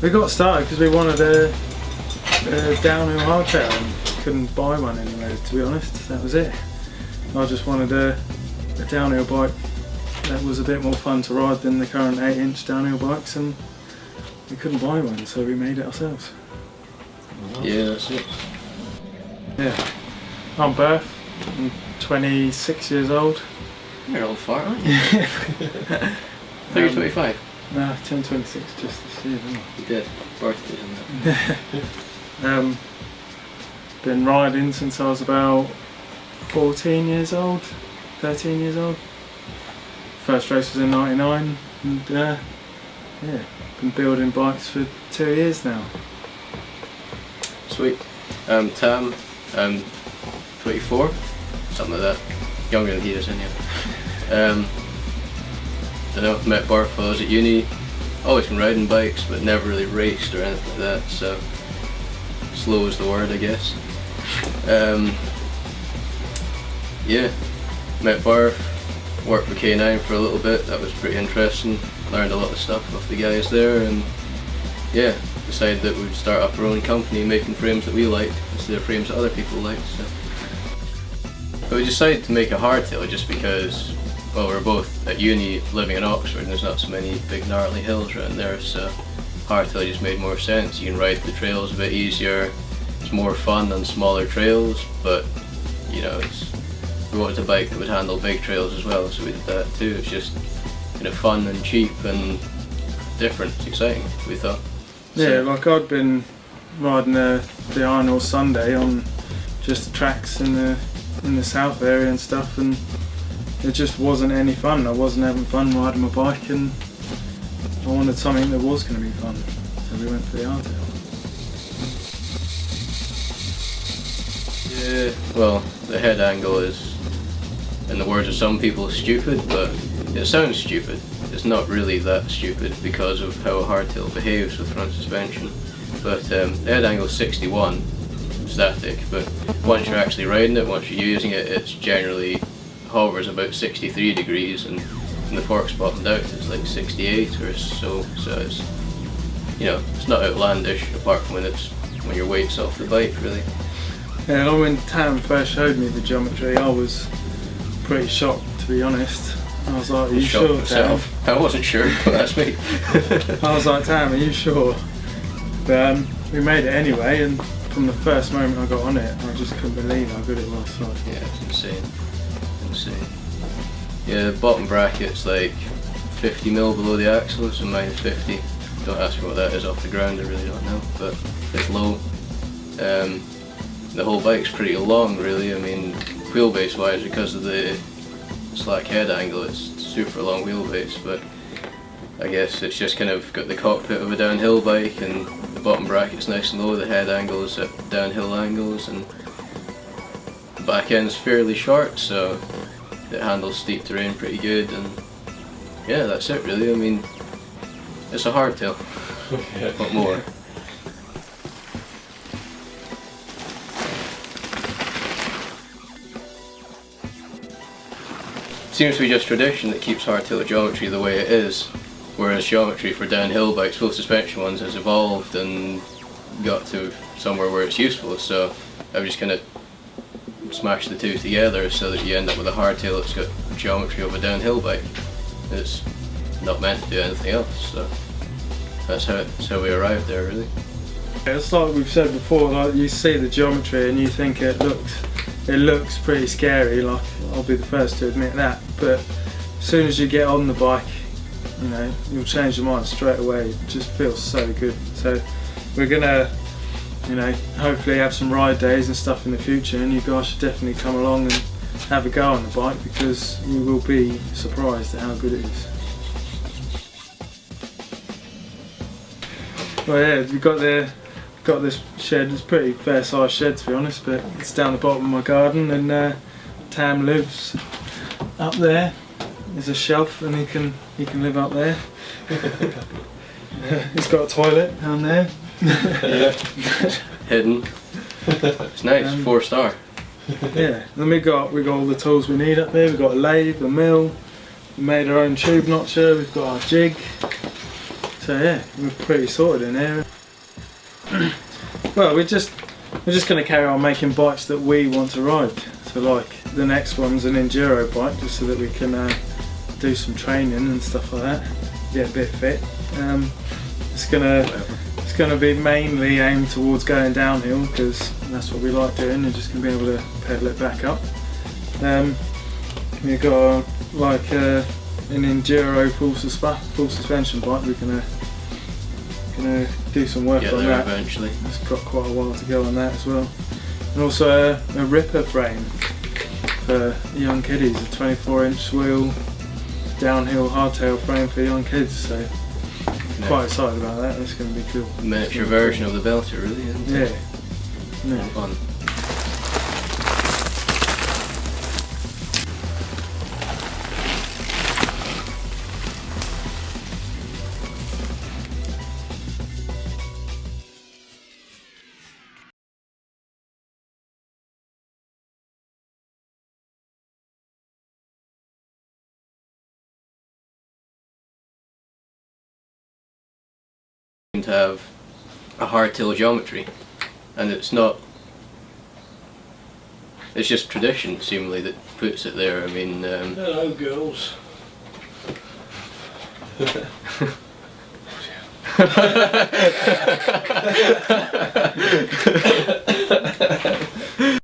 We got started because we wanted a downhill hardtail and couldn't buy one anywhere, to be honest. That was it. I just wanted a downhill bike that was a bit more fun to ride than the current 8-inch downhill bikes, and we couldn't buy one, so we made it ourselves. Yeah, that's it. Yeah. I'm Berth. I'm 26 years old. You're an old fart, aren't you? I thought you were 25. No, I turned 26 just this year, didn't I? You did. Birthday, didn't it? Been riding since I was about 14 years old, 13 years old. First race was in '99, and yeah, been building bikes for 2 years now. Sweet. Tam, 24, something like that. Younger than he is, anyway. I know, met Bart while I was at uni. Always been riding bikes, but never really raced or anything like that, so slow is the word, I guess. Yeah, met Bart, worked for K9 for a little bit. That was pretty interesting. Learned a lot of stuff off the guys there, and yeah, decided that we'd start up our own company making frames that we liked instead of frames that other people liked. So. But we decided to make a hardtail just because, well, we're both at uni living in Oxford and there's not so many big gnarly hills around there, so hardtail just made more sense. You can ride the trails a bit easier, it's more fun than smaller trails, but you know, we wanted a bike that would handle big trails as well, so we did that too. It's just kind of fun and cheap and different, it's exciting, we thought. Yeah, like I'd been riding the Iron Horse Sunday on just the tracks in the south area and stuff, and it just wasn't any fun. I wasn't having fun riding my bike, and I wanted something that was going to be fun, so we went for the hardtail. Yeah, well, the head angle is, in the words of some people, stupid, but it sounds stupid. It's not really that stupid because of how a hardtail behaves with front suspension. But the head angle is 61, static, but once you're actually riding it, once you're using it, it's generally hovers about 63 degrees, and when the fork's bottomed out it's like 68 or so, so it's, you know, it's not outlandish apart from when your weight's off the bike, really. Yeah, and when Tam first showed me the geometry, I was pretty shocked, to be honest. I was like, are you sure, Tam? I wasn't sure, but that's me. I was like, Tam, are you sure? But we made it anyway, and from the first moment I got on it, I just couldn't believe how good it was. Like, yeah, it's insane. Insane. Yeah, the bottom bracket's like 50mm below the axle, so mine's 50. Don't ask me what that is off the ground, I really don't know, but it's low. The whole bike's pretty long, really. I mean, wheelbase wise, because of the slack head angle, it's super long wheelbase, but I guess it's just kind of got the cockpit of a downhill bike, and the bottom bracket's nice and low, the head angle is at downhill angles, and the back end's fairly short, so it handles steep terrain pretty good, and yeah, that's it really. I mean, it's a hardtail. What more? Seems to be just tradition that keeps hardtail geometry the way it is, whereas geometry for downhill bikes, full suspension ones, has evolved and got to somewhere where it's useful, so I've just kind of smashed the two together so that you end up with a hardtail that's got geometry of a downhill bike. It's not meant to do anything else, so that's how we arrived there, really. it's like we've said before, like you see the geometry and you think it looks pretty scary, like I'll be the first to admit that, but as soon as you get on the bike, you know, you'll change your mind straight away. It just feels so good. So we're gonna, you know, hopefully have some ride days and stuff in the future, and you guys should definitely come along and have a go on the bike, because you will be surprised at how good it is. Well, yeah, we've got this shed. It's a pretty fair sized shed, to be honest, but it's down the bottom of my garden, and Tam lives up there. There's a shelf, and he can live up there. He's got a toilet down there. Yeah, hidden. It's nice, 4-star. Yeah, then we got all the tools we need up there. We've got a lathe, a mill. We made our own tube notcher. We've got our jig. So yeah, we're pretty sorted in here. Well, we're just going to carry on making bikes that we want to ride. So like the next one's an enduro bike, just so that we can do some training and stuff like that, get a bit fit. It's gonna be mainly aimed towards going downhill, because that's what we like doing, and just gonna be able to pedal it back up. We've got like an enduro full suspension bike. We're gonna do some work Get on there that eventually. It's got quite a while to go on that as well. And also a ripper frame for young kiddies, a 24-inch wheel downhill hardtail frame for young kids. So quite excited about that. That's going to be cool. Miniature version of the belter, really, isn't it? Yeah. Fun. To have a hardtail geometry, and it's just tradition seemingly that puts it there. I mean, hello girls.